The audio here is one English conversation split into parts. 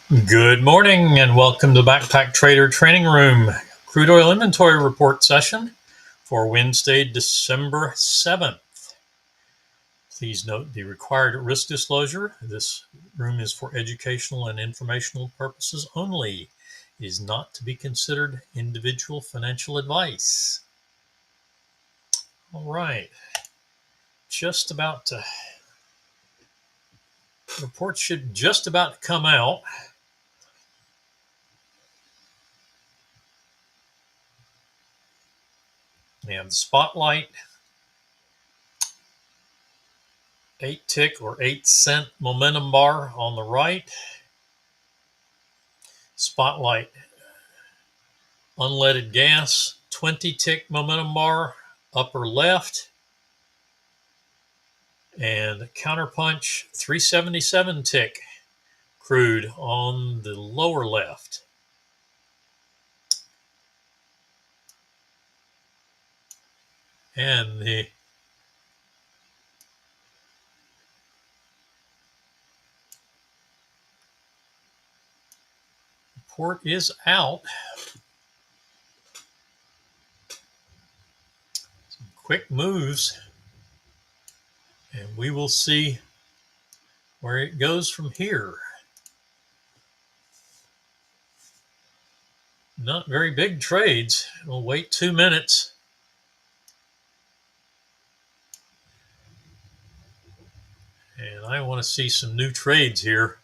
Good morning and welcome to Backpacktrader Training Room Crude Oil Inventory Report session for Wednesday, December 7th. Please note the required risk disclosure. This room is for educational and informational purposes only. It is not to be considered individual financial advice. All right, the report should just about come out. We have the spotlight, 8 tick or 8-cent momentum bar on the right. Spotlight unleaded gas 20 tick momentum bar upper left, and counterpunch 377 tick crude on the lower left. And the report is out. Some quick moves, and we will see where it goes from here. Not very big trades. We'll wait 2 minutes. And I want to see some new trades here.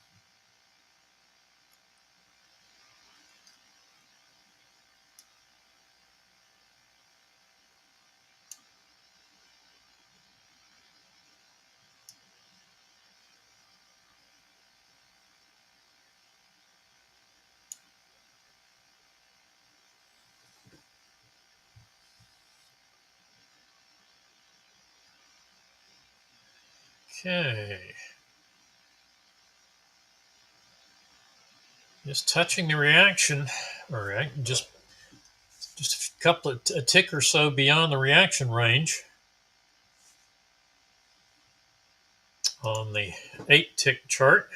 Okay. Just touching the reaction, or just a tick or so beyond the reaction range on the 8 tick chart.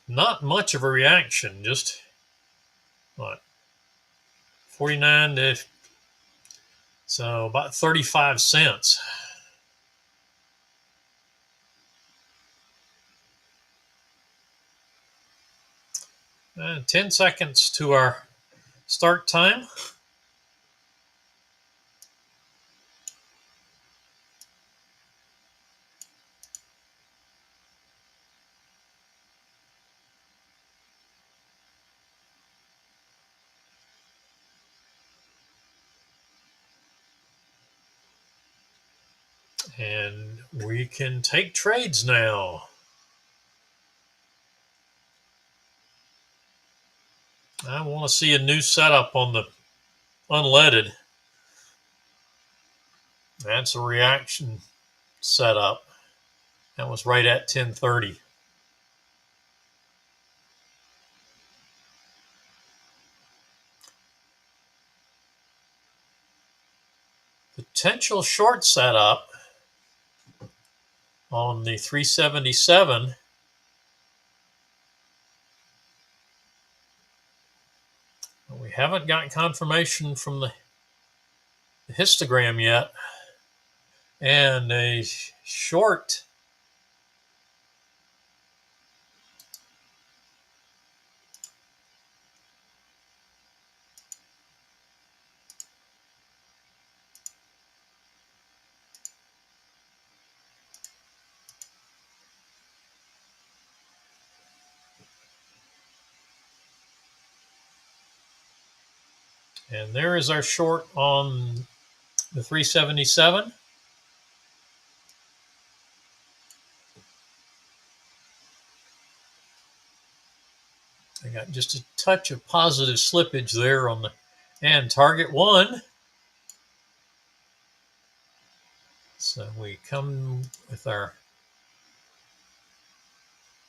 Not much of a reaction, just what, 49 to, so about 35 cents. And 10 seconds to our start time. And we can take trades now. I want to see a new setup on the unleaded. That's a reaction setup. That was right at 10:30. Potential short setup on the 377. We haven't got confirmation from the histogram yet. And a short and there is our short on the 377. I got just a touch of positive slippage there on the, and target 1. So we come with our,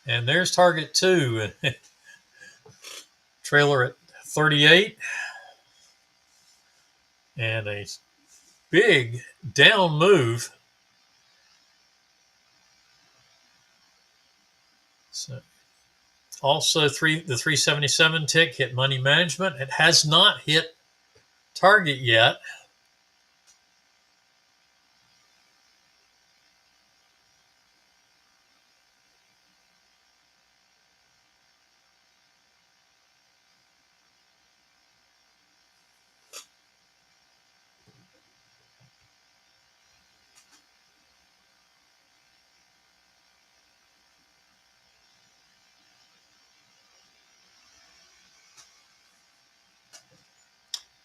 and there's target 2. Trailer at 38. And a big down move. So also the 377 tick hit money management. It has not hit target yet.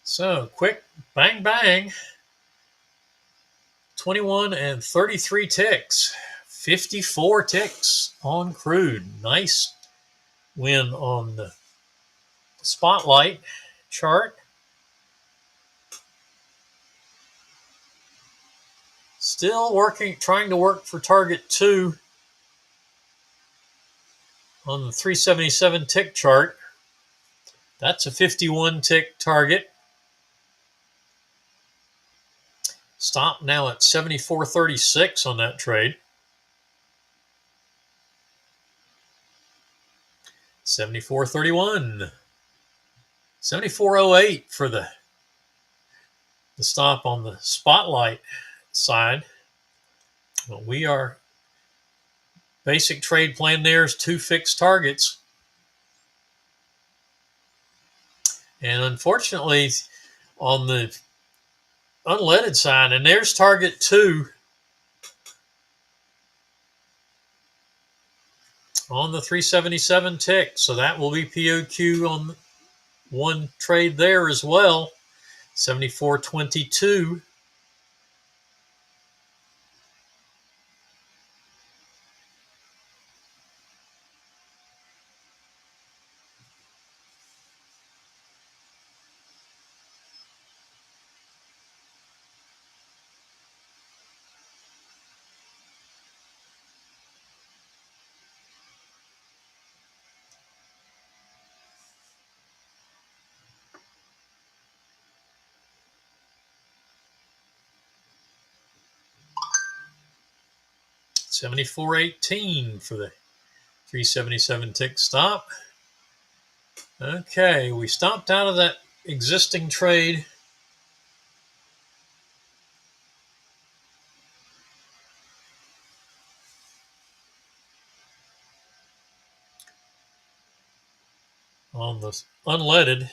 So quick, bang, bang. 21 and 33 ticks. 54 ticks on Crude. Nice win on the spotlight chart. Still working, trying to work for target 2 on the 377 tick chart. That's a 51 tick target. Stop now at 74.36 on that trade. 74.31. 74.08 for the stop on the spotlight side. Well, we are basic trade plan there is 2 fixed targets. And unfortunately, on the unleaded side, and there's target 2 on the 377 tick. So that will be POQ on one trade there as well. 74.22. $74.18 for the 377 tick stop. Okay, we stopped out of that existing trade. On the unleaded.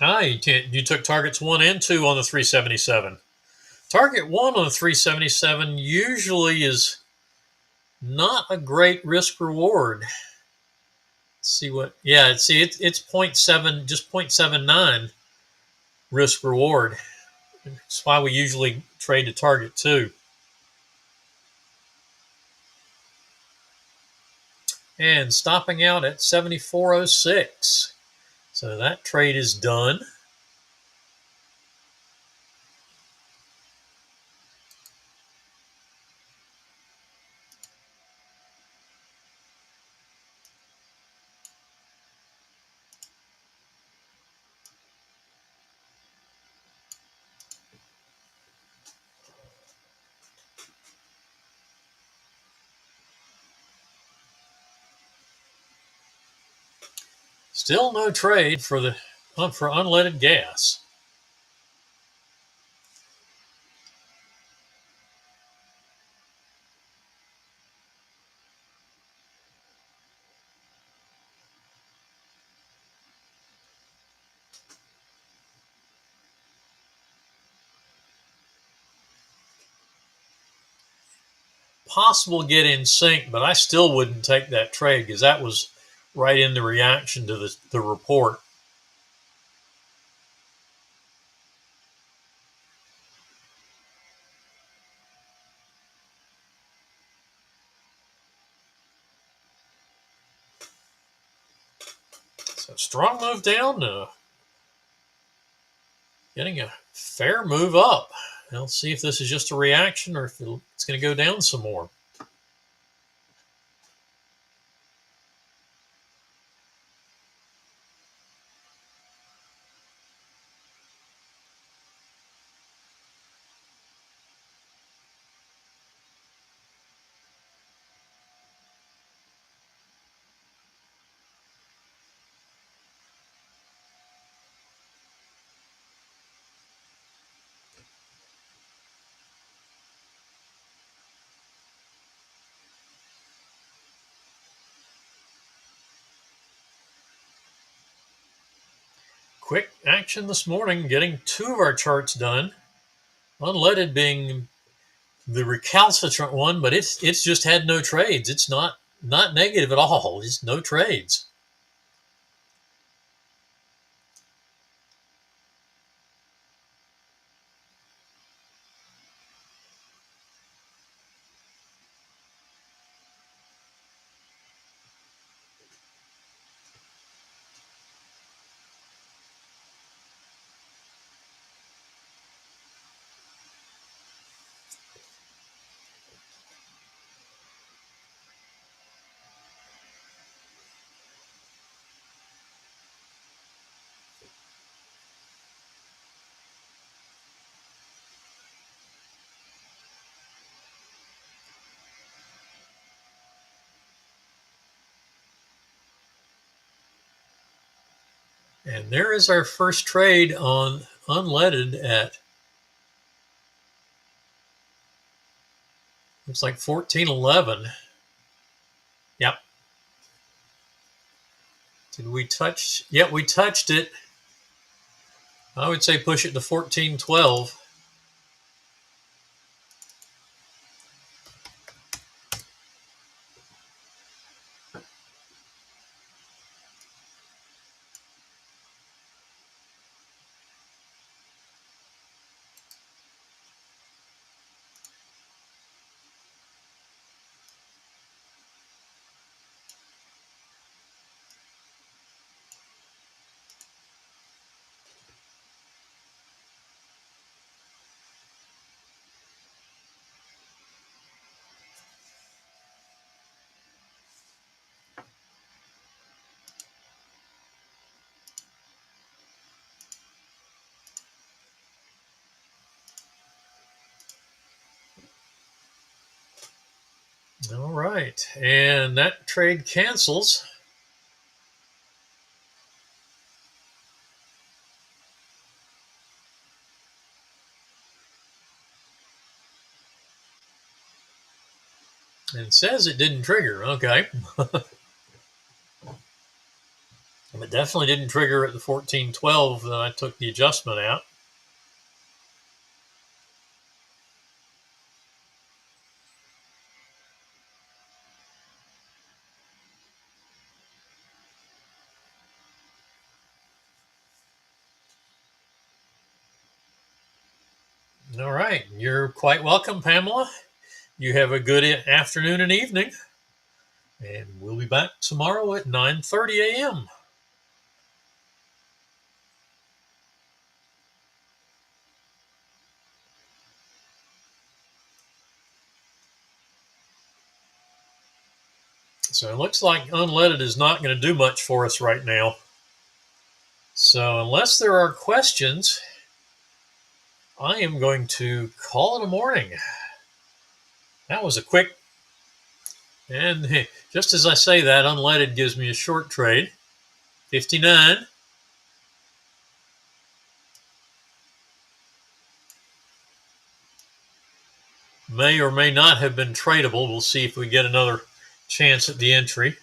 You took targets 1 and 2 on the 377. Target 1 on the 377 usually is not a great risk reward. Let's see what, yeah, see, it's 0.7, just 0.79 risk reward. That's why we usually trade to target 2. And stopping out at 74.06. So that trade is done. Still no trade for unleaded gas. Possible get in sync, but I still wouldn't take that trade because that was right in the reaction to the report. So strong move down to getting a fair move up. Let's see if this is just a reaction or if it's going to go down some more. Quick action this morning, getting 2 of our charts done. Unleaded being the recalcitrant one, but it's just had no trades. It's not negative at all. It's no trades. And there is our first trade on unleaded at, looks like 14.11. Yep. Did we touch? Yeah, we touched it. I would say push it to 14.12. All right, and that trade cancels. And says it didn't trigger. Okay. It definitely didn't trigger at the 14.12 that I took the adjustment out. All right. You're quite welcome, Pamela. You have a good afternoon and evening. And we'll be back tomorrow at 9:30 a.m. So it looks like unleaded is not going to do much for us right now. So unless there are questions, I am going to call it a morning. That was a quick, and just as I say that, unleaded gives me a short trade, 59. May or may not have been tradable. We'll see if we get another chance at the entry.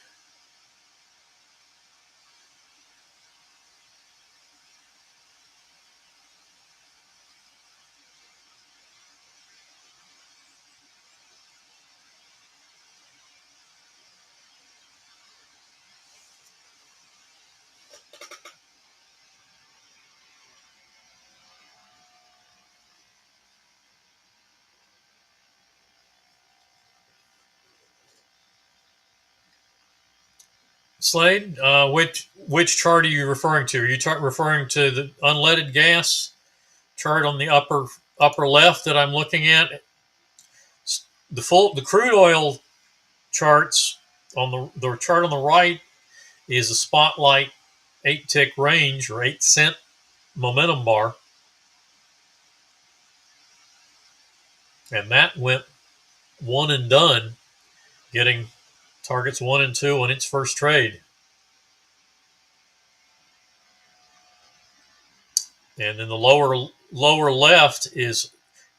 Slade, which chart are you referring to? Are you referring to the unleaded gas chart on the upper left that I'm looking at? The crude oil charts on the chart on the right is a spotlight 8-tick range or 8-cent momentum bar, and that went one and done, getting targets 1 and 2 on its first trade. And then the lower left is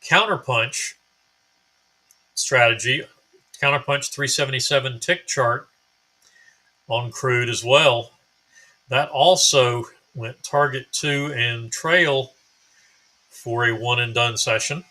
counterpunch strategy, counterpunch 377 tick chart on crude as well. That also went target 2 and trail for a one and done session.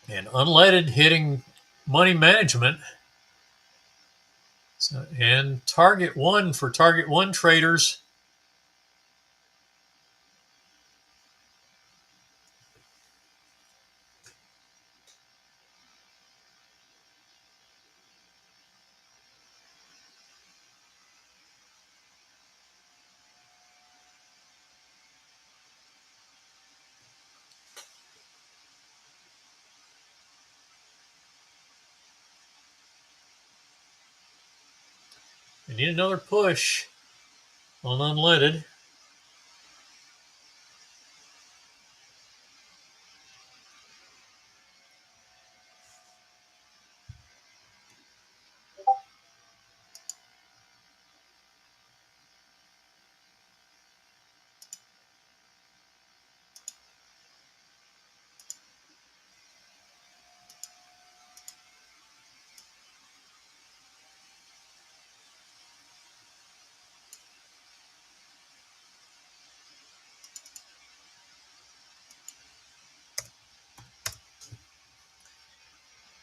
And unleaded hitting money management. So, and target 1 for target 1 traders. We need another push on unleaded.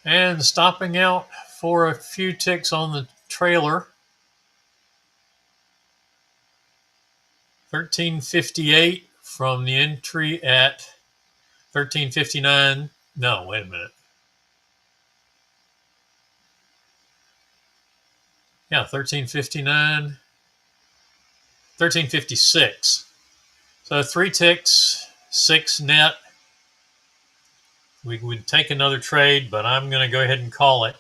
And stopping out for a few ticks on the trailer. 1358 from the entry at 1359. No, wait a minute. Yeah, 1359. 1356. So 3 ticks, 6 net. We would take another trade, but I'm going to go ahead and call it.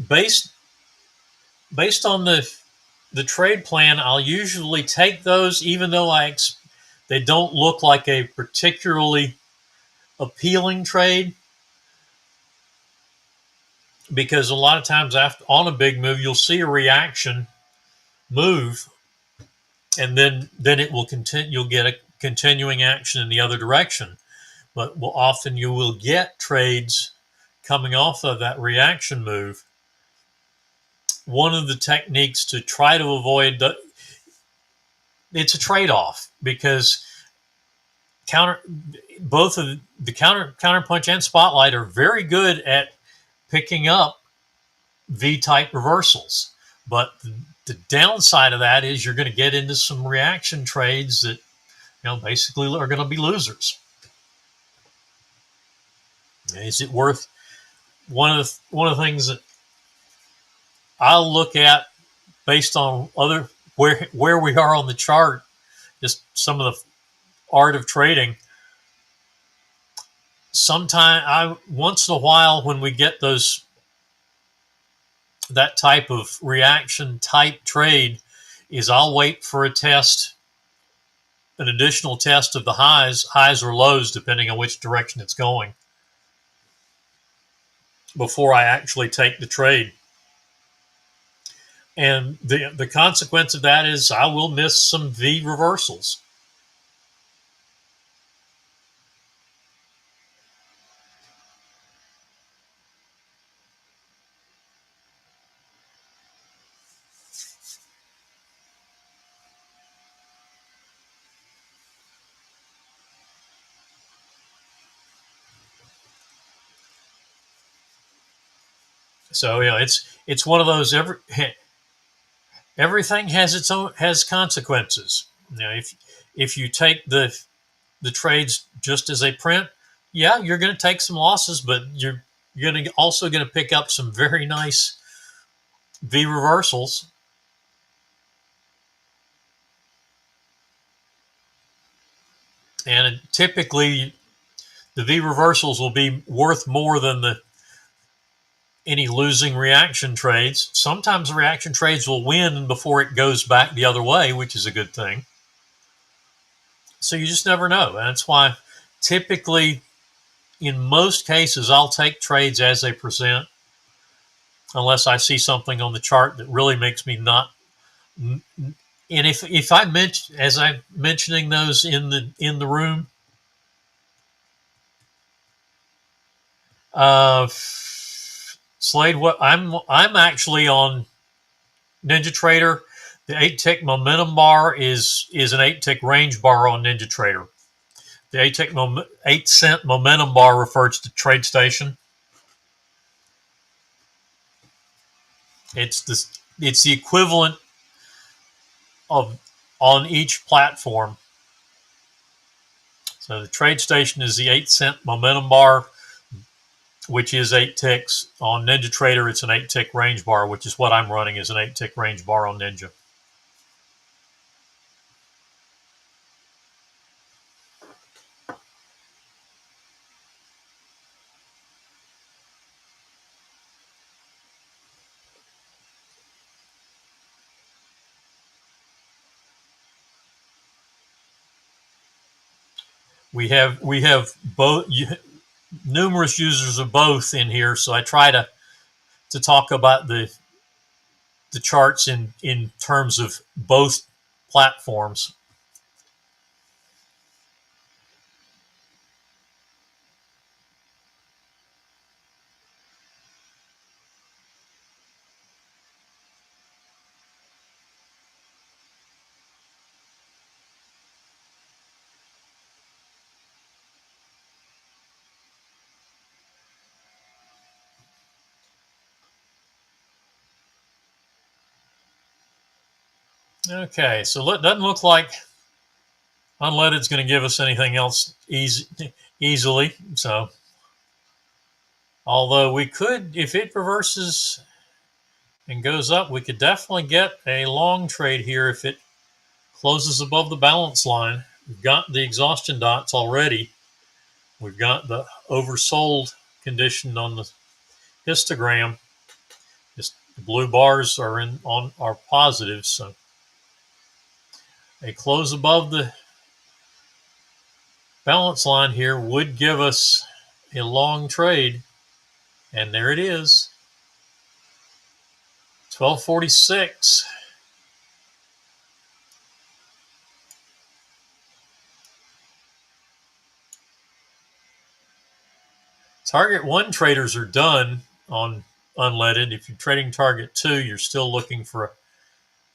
Based on the trade plan, I'll usually take those, even though they don't look like a particularly appealing trade, because a lot of times on a big move, you'll see a reaction move, and then it will continue. You'll get a continuing action in the other direction, but often you will get trades coming off of that reaction move. One of the techniques to try to avoid it's a trade-off, because both of the counterpunch and spotlight are very good at picking up V-type reversals, but the downside of that is you're going to get into some reaction trades that basically are going to be losers. Is it worth one of the things that I'll look at based on where we are on the chart, just some of the art of trading. Once in a while, when we get that type of reaction type trade, is I'll wait for an additional test of the highs or lows, depending on which direction it's going, before I actually take the trade. And the consequence of that is I will miss some V reversals. So it's one of those everything has consequences. If you take the trades just as a print, yeah, you're going to take some losses, but you're also going to pick up some very nice V reversals. And typically, the V reversals will be worth more than any losing reaction trades. Sometimes the reaction trades will win before it goes back the other way, which is a good thing. So you just never know. And that's why typically, in most cases, I'll take trades as they present, unless I see something on the chart that really makes me not. And if I mention, as I'm mentioning those in the room, Slade, what I'm actually on NinjaTrader. The 8-tick momentum bar is an 8-tick range bar on NinjaTrader. The 8-cent momentum bar refers to TradeStation. It's the equivalent of on each platform. So the TradeStation is the 8-cent momentum bar, which is 8 ticks. On NinjaTrader, it's an 8-tick range bar, which is what I'm running as an 8-tick range bar on Ninja. We have both numerous users of both in here, so I try to talk about the charts in terms of both platforms. Okay, so it doesn't look like unleaded's going to give us anything else easily. So, although we could, if it reverses and goes up, we could definitely get a long trade here if it closes above the balance line. We've got the exhaustion dots already. We've got the oversold condition on the histogram. Just the blue bars are positive, so a close above the balance line here would give us a long trade, and there it is, 1246. Target 1 traders are done on unleaded. If you're trading target 2, you're still looking for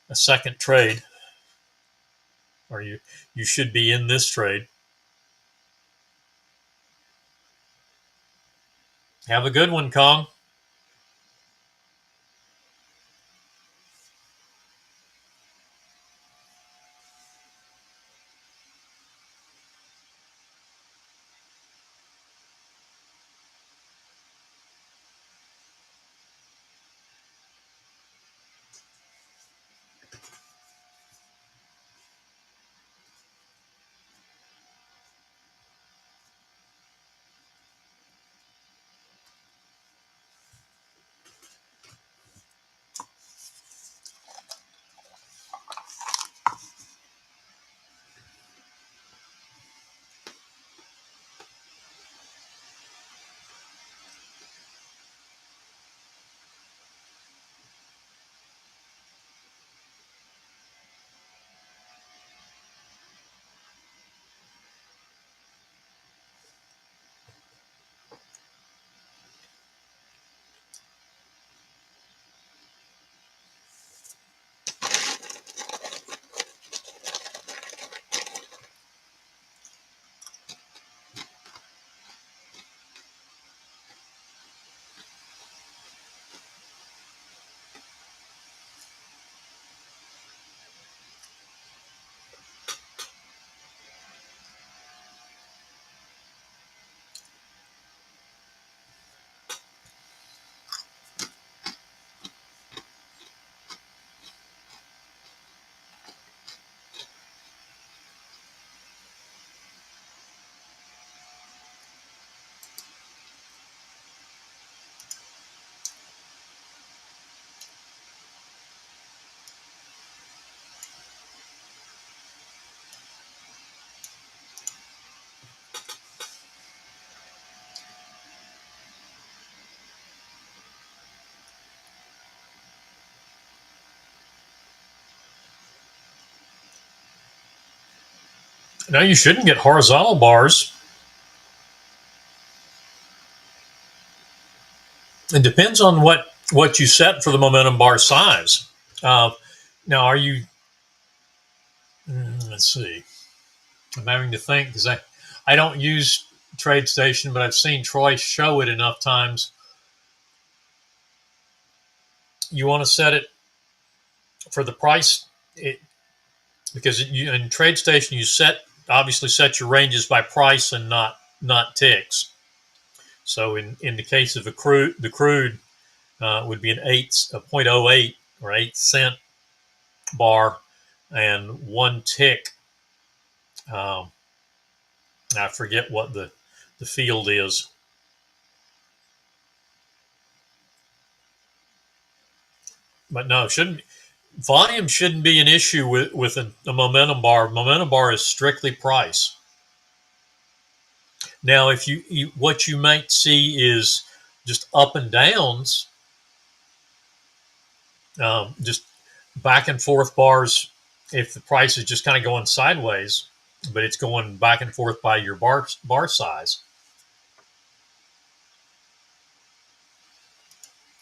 a second trade, or you should be in this trade. Have a good one, Kong. Now you shouldn't get horizontal bars. It depends on what you set for the momentum bar size. Now, are you? Let's see. I'm having to think because I don't use TradeStation, but I've seen Troy show it enough times. You want to set it for the price, because in TradeStation you obviously set your ranges by price and not ticks. So in the case of the crude would be a 0.08 or 8 cent bar and one tick. I forget what the field is, but no, volume shouldn't be an issue with a momentum bar. Momentum bar is strictly price. Now, if what you might see is just up and downs, just back and forth bars. If the price is just kind of going sideways, but it's going back and forth by your bar size,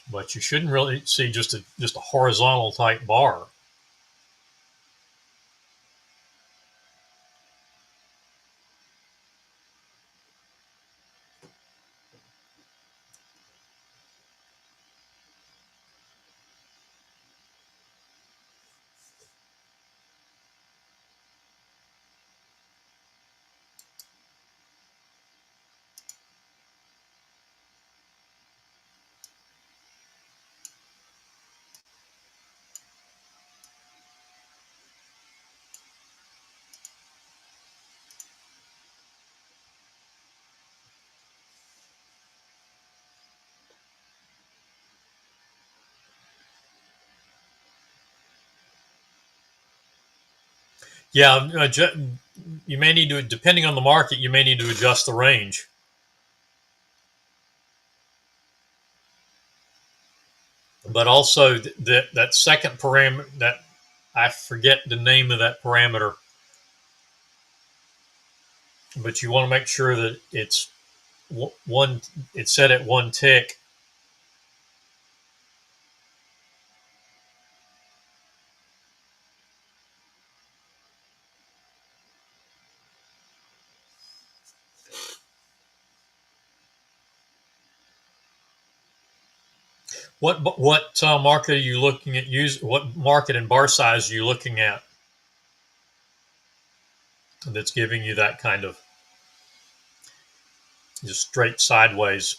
but you shouldn't really see just a horizontal type bar. Yeah, you may need to, depending on the market, you may need to adjust the range. But also that second parameter, that I forget the name of that parameter, but you want to make sure that it's set at one tick. What market are you looking at? What market and bar size are you looking at that's giving you that kind of just straight sideways?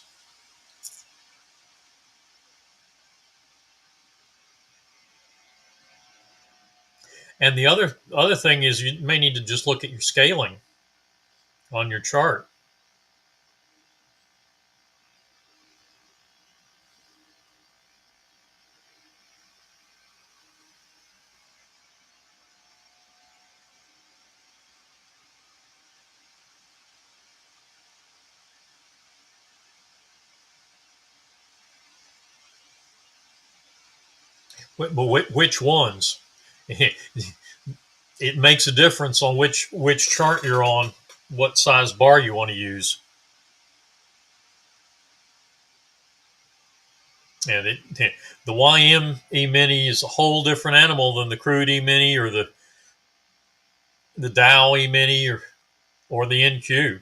And the other thing is you may need to just look at your scaling on your chart. But which ones? It makes a difference on which chart you're on, what size bar you want to use. And the YM E-mini is a whole different animal than the Crude E-mini or the Dow E-mini or the NQ.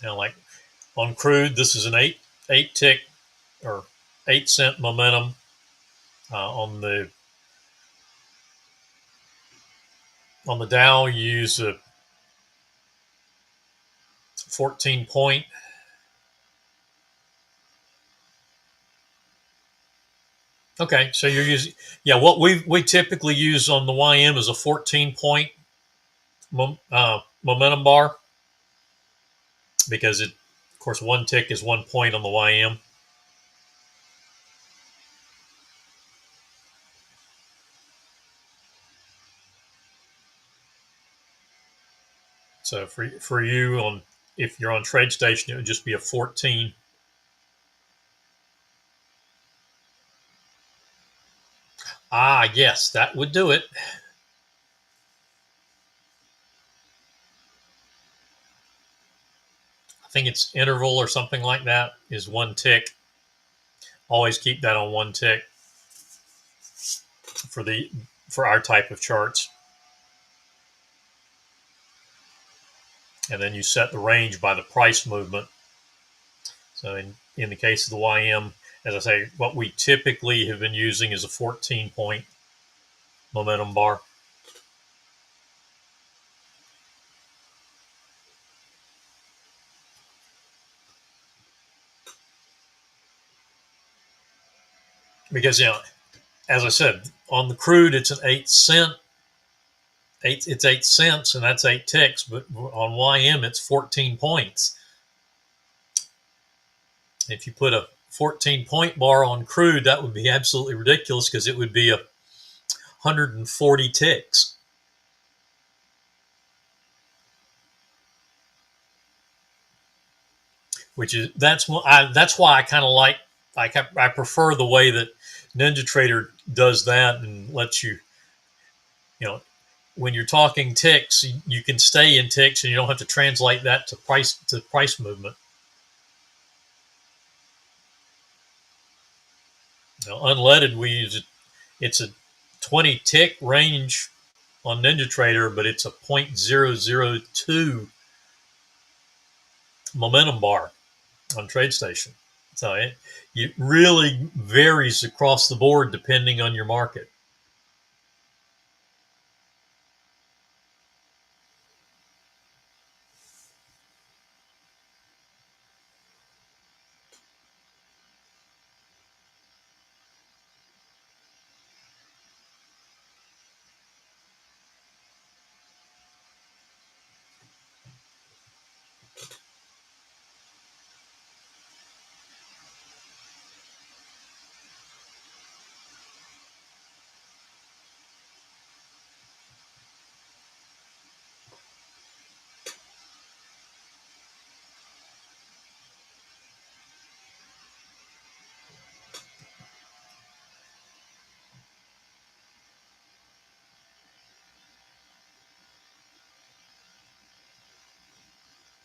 Now, like on Crude, this is an eight tick or 8 cent momentum. On the Dow, you use a 14 point. Okay, so you're using, yeah, what we typically use on the YM is a 14 point momentum bar. because of course, 1 tick is 1 point on the YM. So for you on, if you're on TradeStation, it would just be a 14. Ah, yes, that would do it. I think it's interval or something like that is 1 tick. Always keep that on 1 tick for our type of charts. And then you set the range by the price movement. So in the case of the YM, as I say, what we typically have been using is a 14-point momentum bar. Because, as I said, on the crude, it's an 8-cent. It's 8 cents, and that's 8 ticks. But on YM, it's 14 points. If you put a 14-point bar on crude, that would be absolutely ridiculous because it would be 140 ticks. That's why I kind of like I prefer the way that NinjaTrader does that and lets you, when you're talking ticks, you can stay in ticks and you don't have to translate that to price movement. Unleaded, it's a 20 tick range on NinjaTrader, but it's a 0.002 momentum bar on TradeStation. So it really varies across the board depending on your market.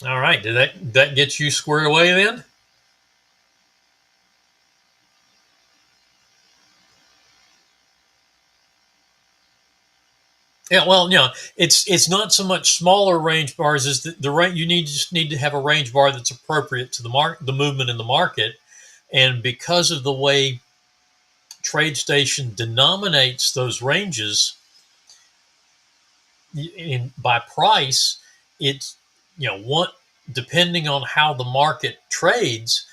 All right, did that get you squared away then? Yeah, well, it's not so much smaller range bars as the range. You just need to have a range bar that's appropriate to the movement in the market, and because of the way TradeStation denominates those ranges by price, it's one depending on how the market trades,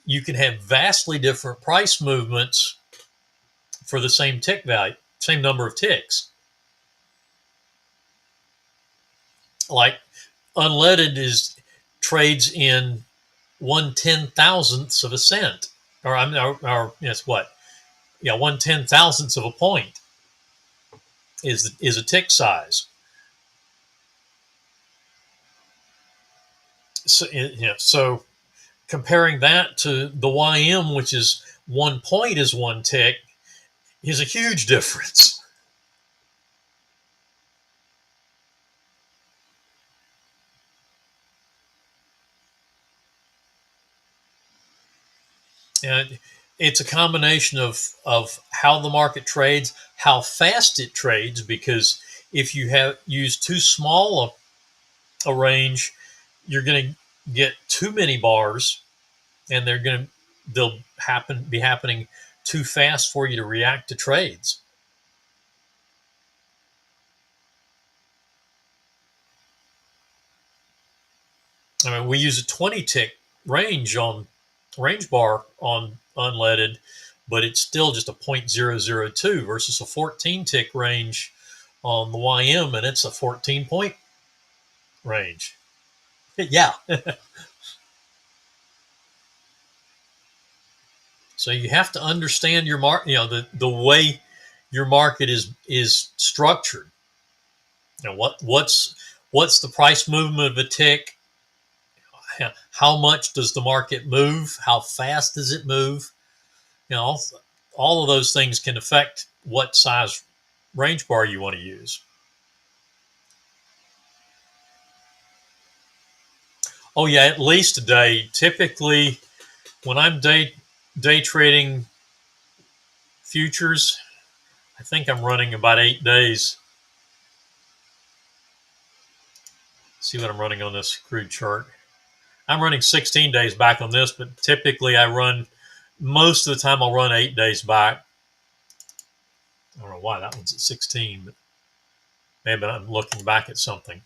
you can have vastly different price movements for the same tick value, same number of ticks. Like unleaded trades in 1/10,000ths of a cent, or yes, what? Yeah, 1/10,000ths of a point is a tick size. So comparing that to the YM, which is 1 point is 1 tick, is a huge difference. And it's a combination of how the market trades, how fast it trades, because if you have used too small a range, you're going to get too many bars, and they'll be happening too fast for you to react to trades. I mean, we use a 20 tick range bar on unleaded, but it's still just a 0.002 versus a 14 tick range on the YM, and it's a 14 point range. Yeah. So you have to understand your market, the way your market is structured. What's the price movement of a tick? How much does the market move? How fast does it move? All of those things can affect what size range bar you want to use. Oh yeah, at least a day. Typically, when I'm day trading futures, I think I'm running about 8 days. See what I'm running on this crude chart. I'm running 16 days back on this, but typically I run, most of the time I'll run 8 days back. I don't know why that one's at 16, but maybe I'm looking back at something.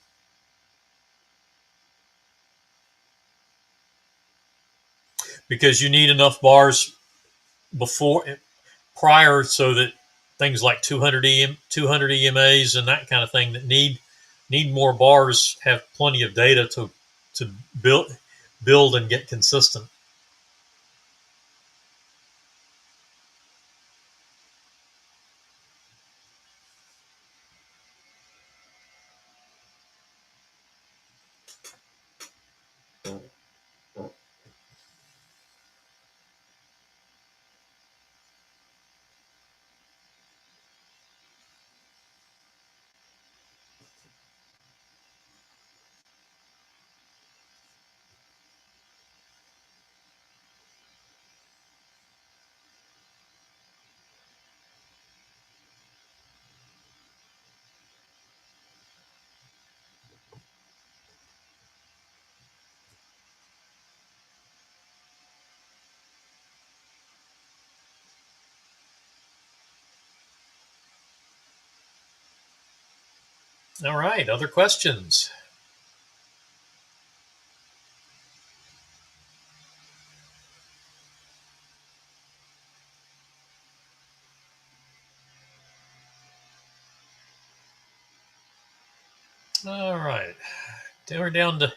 Because you need enough bars prior, so that things like 200 EMAs and that kind of thing that need more bars have plenty of data to build and get consistent. All right, other questions? All right, we're down to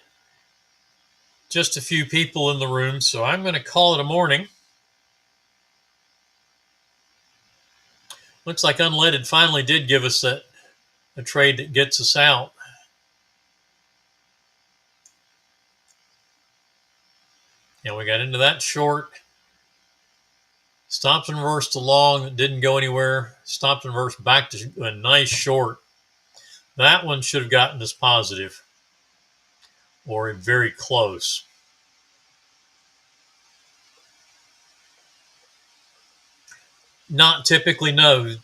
just a few people in the room, so I'm going to call it a morning. Looks like Unleaded finally did give us a trade that gets us out. And we got into that short. Stopped and reversed along. It didn't go anywhere. Stopped and reversed back to a nice short. That one should have gotten us positive or very close. Not typically, no.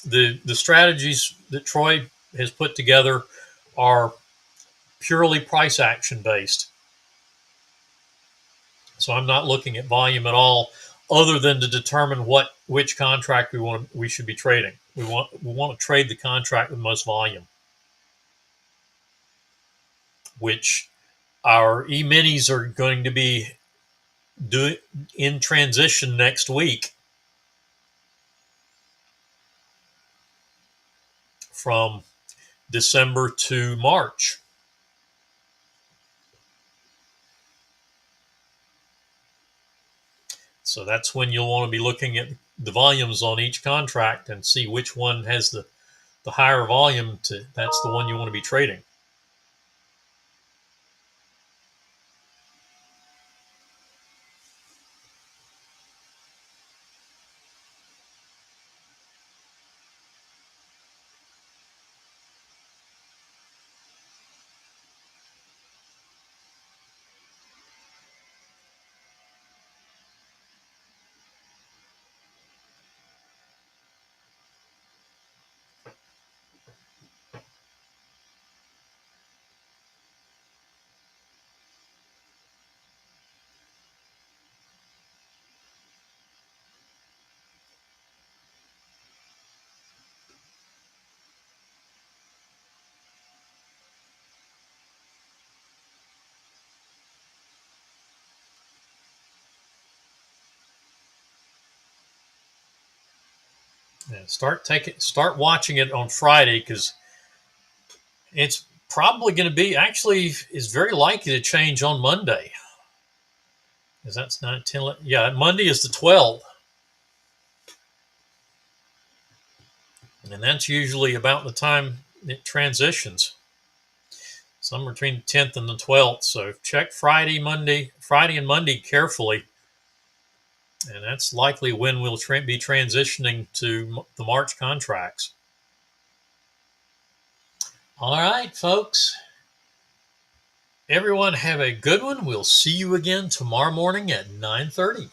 The strategies that Troy has put together are purely price action based. So I'm not looking at volume at all, other than to determine which contract we should be trading. We want to trade the contract with most volume, which our E-minis are going to be in transition next week from December to March. So that's when you'll want to be looking at the volumes on each contract and see which one has the higher volume. That's the one you want to be trading. Yeah, start watching it on Friday, because it's probably going to be, actually is very likely to change on Monday. Is that's 9, 10, 11? Yeah, Monday is the 12th. And that's usually about the time it transitions. Somewhere between the 10th and the 12th. So check Friday and Monday carefully. And that's likely when we'll be transitioning to the March contracts. All right, folks. Everyone have a good one. We'll see you again tomorrow morning at 9:30.